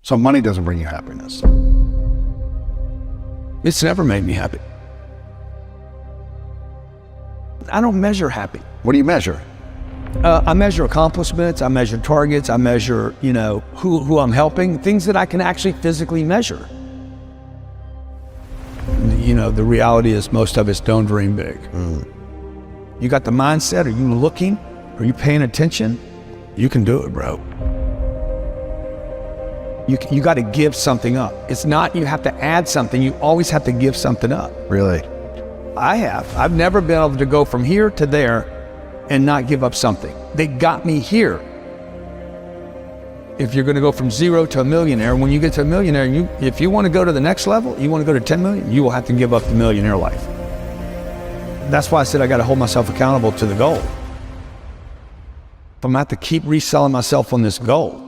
So money doesn't bring you happiness. It's never made me happy. I don't measure happy. What do you measure? I measure accomplishments, I measure targets, I measure, who I'm helping, things that I can actually physically measure. The reality is most of us don't dream big. You got the mindset, are you looking? Are you paying attention? You can do it, bro. You got to give something up. It's not you have to add something, you always have to give something up. Really? I've never been able to go from here to there and not give up something. They got me here. If you're gonna go from 0 to a millionaire, when you get to a millionaire, if you wanna go to the next level, you wanna go to 10 million, you will have to give up the millionaire life. That's why I said I gotta hold myself accountable to the goal. If I'm gonna have to keep reselling myself on this goal.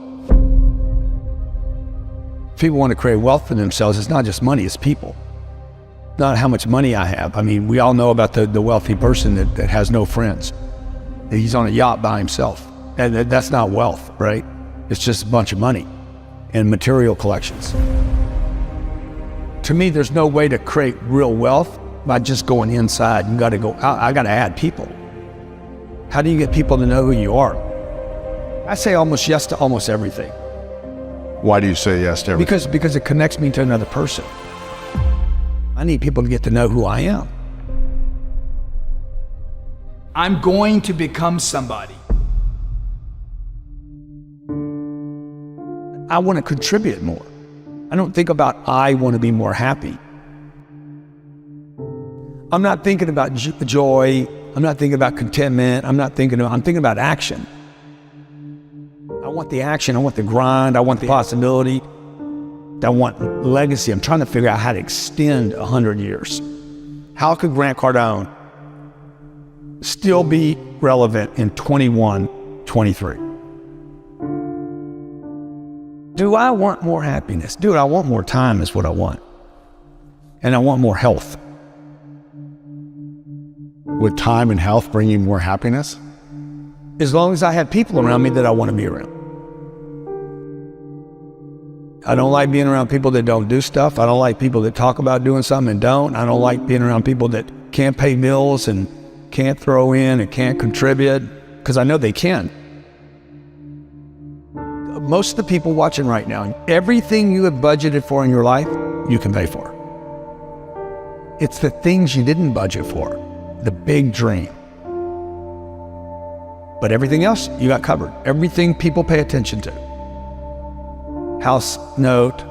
People wanna create wealth for themselves, it's not just money, it's people. Not how much money I have. I mean, we all know about the wealthy person that has no friends. He's on a yacht by himself. And that's not wealth, right? It's just a bunch of money and material collections. To me, there's no way to create real wealth by just going inside. You gotta go out. I gotta add people. How do you get people to know who you are? I say almost yes to almost everything. Why do you say yes to everything? Because it connects me to another person. I need people to get to know who I am. I'm going to become somebody. I want to contribute more. I don't think about I want to be more happy. I'm not thinking about joy. I'm not thinking about contentment. I'm thinking about action. I want the action. I want the grind. I want the possibility. I want legacy. I'm trying to figure out how to extend 100 years. How could Grant Cardone still be relevant in 21, 23? Do I want more happiness? Dude, I want more time is what I want. And I want more health. Would time and health bring you more happiness? As long as I have people around me that I want to be around. I don't like being around people that don't do stuff. I don't like people that talk about doing something and don't. I don't like being around people that can't pay bills and can't throw in and can't contribute, because I know they can. Most of the people watching right now, everything you have budgeted for in your life, you can pay for. It's the things you didn't budget for, the big dream. But everything else, you got covered. Everything people pay attention to. House note,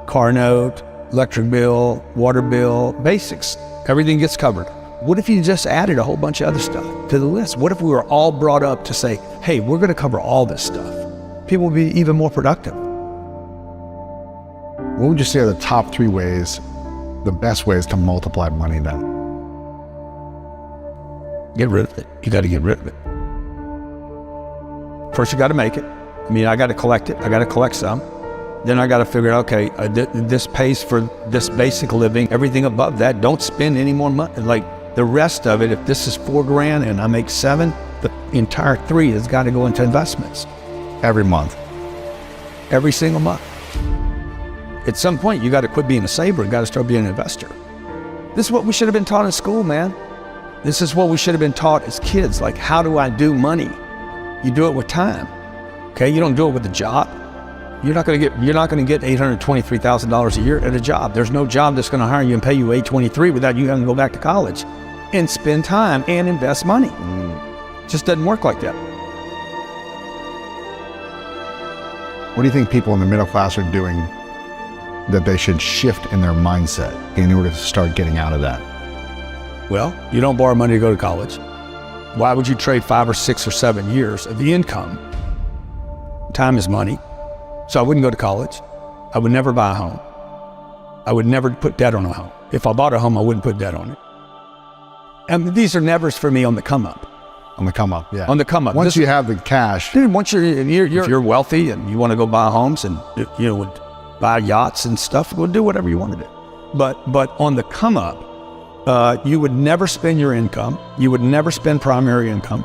car note, electric bill, water bill, basics. Everything gets covered. What if you just added a whole bunch of other stuff to the list? What if we were all brought up to say, hey, we're gonna cover all this stuff? People would be even more productive. What would you say are the top 3 ways, the best ways to multiply money then? Get rid of it. You gotta get rid of it. First, you gotta make it. I gotta collect it. I gotta collect some. Then I gotta figure out, okay, this pays for this basic living. Everything above that, don't spend any more money. Like the rest of it, if this is $4,000 and I make 7, the entire 3 has gotta go into investments. Every month? Every single month. At some point, you gotta quit being a saver and gotta start being an investor. This is what we should have been taught in school, man. This is what we should have been taught as kids. Like, how do I do money? You do it with time, okay? You don't do it with a job. You're not gonna get $823,000 a year at a job. There's no job that's gonna hire you and pay you $823 without you having to go back to college and spend time and invest money. It just doesn't work like that. What do you think people in the middle class are doing that they should shift in their mindset in order to start getting out of that? Well, you don't borrow money to go to college. Why would you trade 5 or 6 or 7 years of the income? Time is money. So I wouldn't go to college. I would never buy a home. I would never put debt on a home. If I bought a home, I wouldn't put debt on it. And these are nevers for me on the come up. On the come up, yeah. On the come up. Once you have the cash. Dude, once if you're wealthy and you want to go buy homes and would buy yachts and stuff, we'll do whatever you want to do. But on the come up, you would never spend your income. You would never spend primary income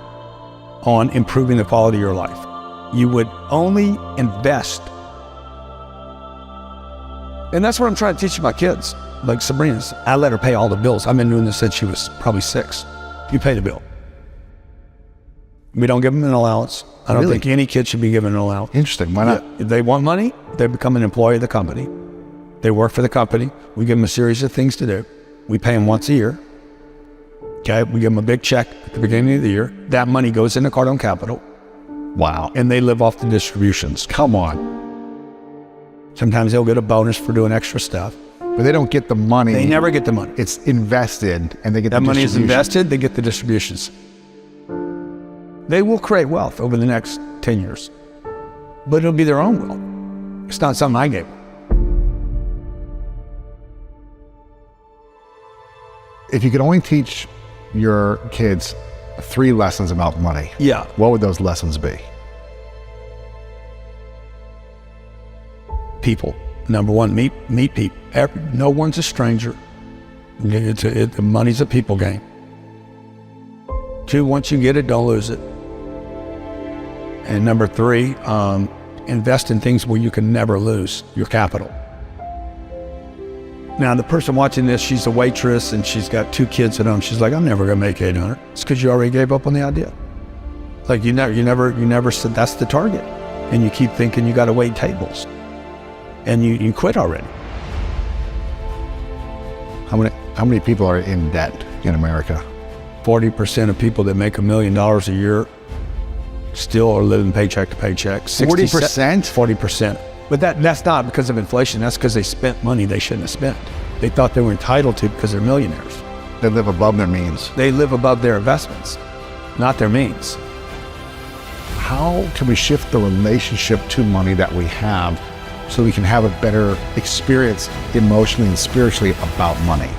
on improving the quality of your life. You would only invest And that's what I'm trying to teach my kids. Like Sabrina's, I let her pay all the bills. I've been doing this since she was probably 6. You pay the bill. We don't give them an allowance. I don't think any kid should be given an allowance. Interesting. Why not? If they want money, they become an employee of the company. They work for the company. We give them a series of things to do. We pay them once a year. Okay, we give them a big check at the beginning of the year. That money goes into Cardone Capital. Wow. And they live off the distributions. Come on. Sometimes they'll get a bonus for doing extra stuff. But they don't get the money. They never get the money. It's invested, and they get that the money is distribution. invested, they get the distributions. They will create wealth over the next 10 years, but it'll be their own wealth. It's not something I gave them. If you could only teach your kids 3 lessons about money, Yeah. what would those lessons be? People. Number one, meet people. No one's a stranger. The money's a people game. 2, once you get it, don't lose it. And number 3, invest in things where you can never lose your capital. Now, the person watching this, she's a waitress and she's got 2 kids at home. She's like, I'm never gonna make 800. It's because you already gave up on the idea. Like you never said that's the target, and you keep thinking you got to wait tables, and you quit already. How many people are in debt in America? 40% of people that make $1 million a year still are living paycheck to paycheck. 40%? 40%. But that's not because of inflation. That's because they spent money they shouldn't have spent. They thought they were entitled to because they're millionaires. They live above their means. They live above their investments, not their means. How can we shift the relationship to money that we have so we can have a better experience emotionally and spiritually about money?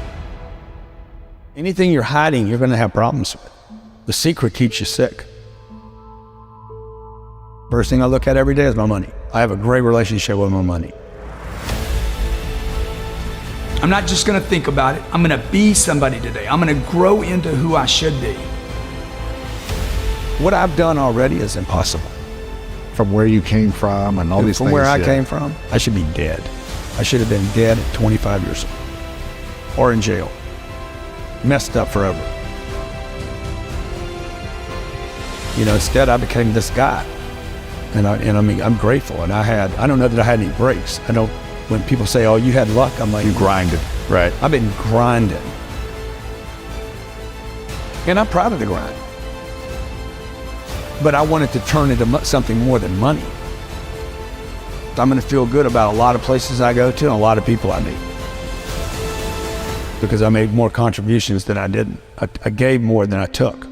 Anything you're hiding, you're going to have problems with. The secret keeps you sick. First thing I look at every day is my money. I have a great relationship with my money. I'm not just gonna think about it, I'm gonna be somebody today. I'm gonna grow into who I should be. What I've done already is impossible. From where you came from and all these From things. where I yeah. came from, I should be dead. I should have been dead at 25 years old. Or in jail. Messed up forever. You know, instead I became this guy. And I mean, I'm grateful. And I don't know that I had any breaks. When people say, oh, you had luck, I'm like, You grinded, right? I've been grinding. And I'm proud of the grind. But I wanted to turn into something more than money. I'm going to feel good about a lot of places I go to and a lot of people I meet. Because I made more contributions than I didn't. I gave more than I took.